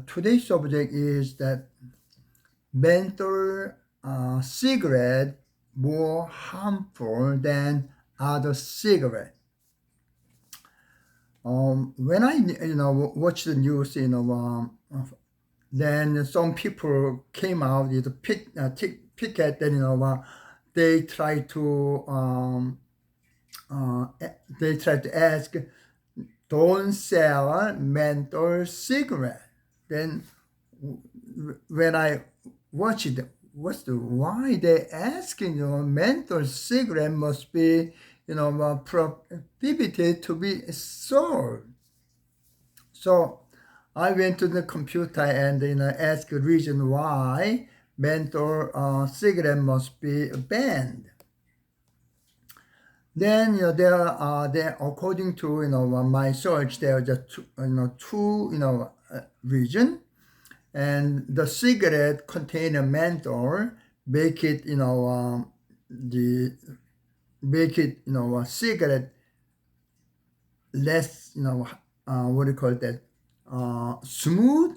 Today's subject is that menthol cigarette more harmful than other cigarette. When I watch the news, then some people came out with pick at that they try to they try to ask don't sell menthol cigarette. Then when I watch it, what's the why they asking? Menthol cigarette must be prohibited to be sold. So I went to the computer and asked the reason why menthol cigarette must be banned. Then there according to my search, there are just two reason, and the cigarette contain a menthol, make it the make it a cigarette less what do you call that smooth,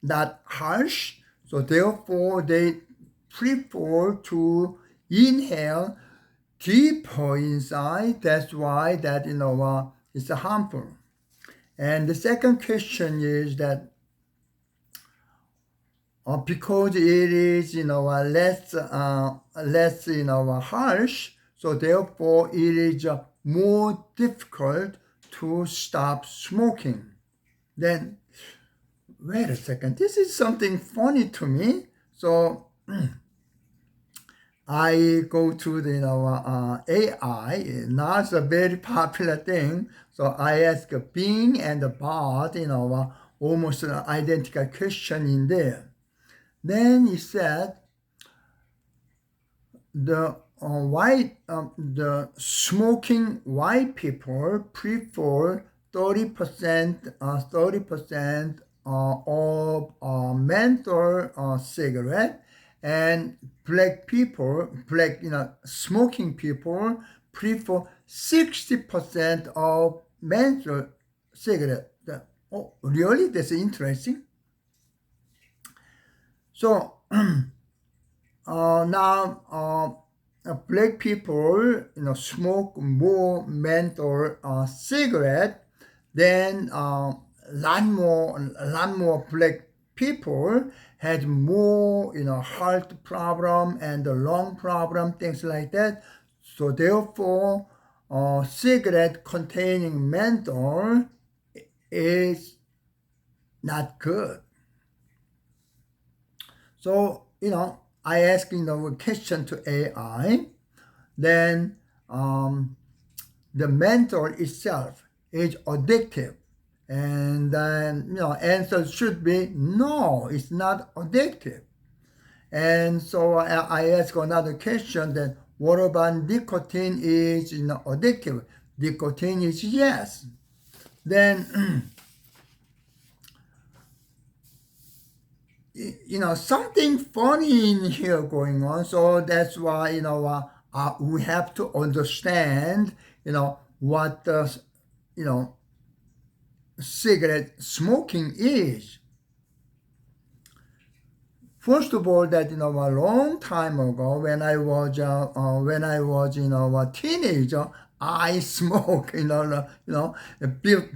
not harsh. So therefore they prefer to inhale deeper inside. That's why that it's harmful. And the second question is that because it is less harsh, so therefore it is more difficult to stop smoking. Then wait a second, this is something funny to me. So I go to the AI. Now it's a very popular thing. So I ask Bing and Bard almost an identical question in there. Then he said the the smoking white people prefer 30% of menthol cigarette, and black smoking people prefer 60% of menthol cigarette. Oh, really? That's interesting. So now black people smoke more menthol cigarette than lot more black people had more heart problem and lung problem, things like that. So therefore cigarette containing menthol is not good. So I ask a question to AI. Then the menthol itself is addictive, and then answer should be no, it's not addictive. And so I ask another question, then what about nicotine is addictive? Nicotine is yes. Then something funny in here going on. So that's why we have to understand what the cigarette smoking is. First of all, that a long time ago when I was a teenager, I smoke,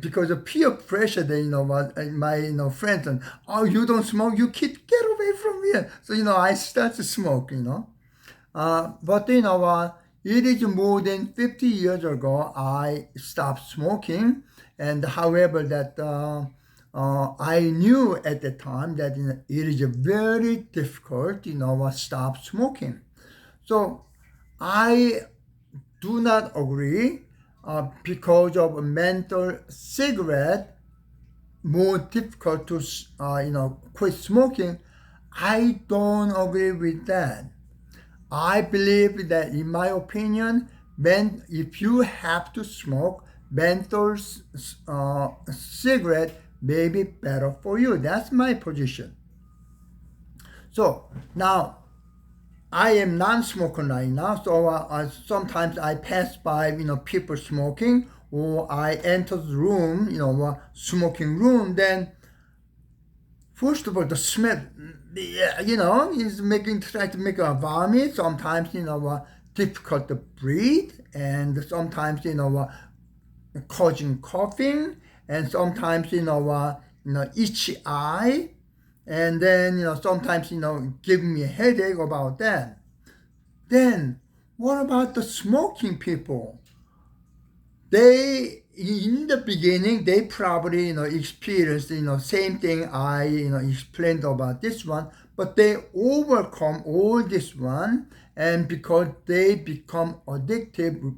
because of peer pressure. That my friends, and oh, you don't smoke, you kid, get away from here. So I start to smoke, but it is more than 50 years ago I stopped smoking, and however that I knew at the time that it is very difficult, stop smoking. So I do not agree because of a menthol cigarette more difficult to quit smoking. I don't agree with that. I believe that, in my opinion, if you have to smoke, menthol cigarette may be better for you. That's my position. So now I am non-smoker right now, so sometimes I pass by people smoking, or I enter the room, smoking room. Then first of all, the smell, yeah, is try to make a vomit. Sometimes, difficult to breathe, and sometimes, causing coughing, and sometimes, itchy eye, and then, sometimes, giving me a headache about that. Then, what about the smoking people? They, in the beginning, they probably, experienced, same thing I, explained about this one, but they overcome all this one, and because they become addictive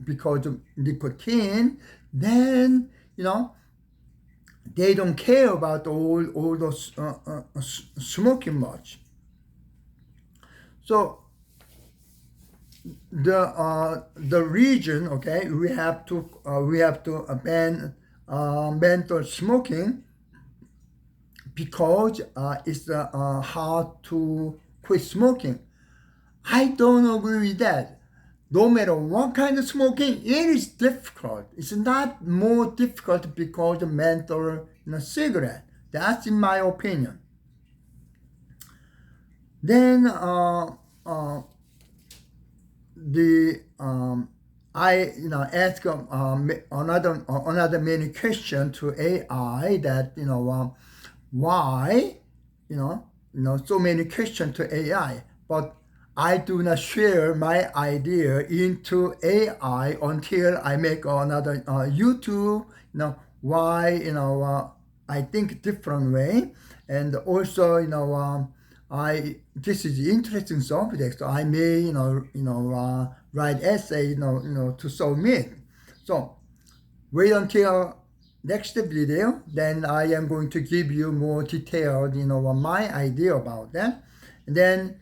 because of nicotine, then, they don't care about all those smoking much. So the region, okay, we have to ban menthol smoking because it's hard to quit smoking. I don't agree with that. No matter what kind of smoking, it is difficult. It's not more difficult because of menthol cigarette. That's in my opinion. Then the I ask another many question to AI that why so many questions to AI, but I do not share my idea into AI until I make another YouTube. Why I think different way, and also I this is interesting subject, so I may write essay to submit. So wait until next video, then I am going to give you more detailed my idea about that. And then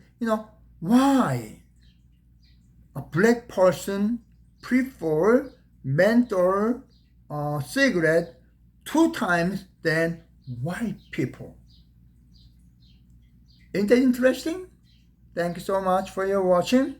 why a black person prefer menthol cigarette 2 times than white people. Ain't that interesting? Thank you so much for your watching.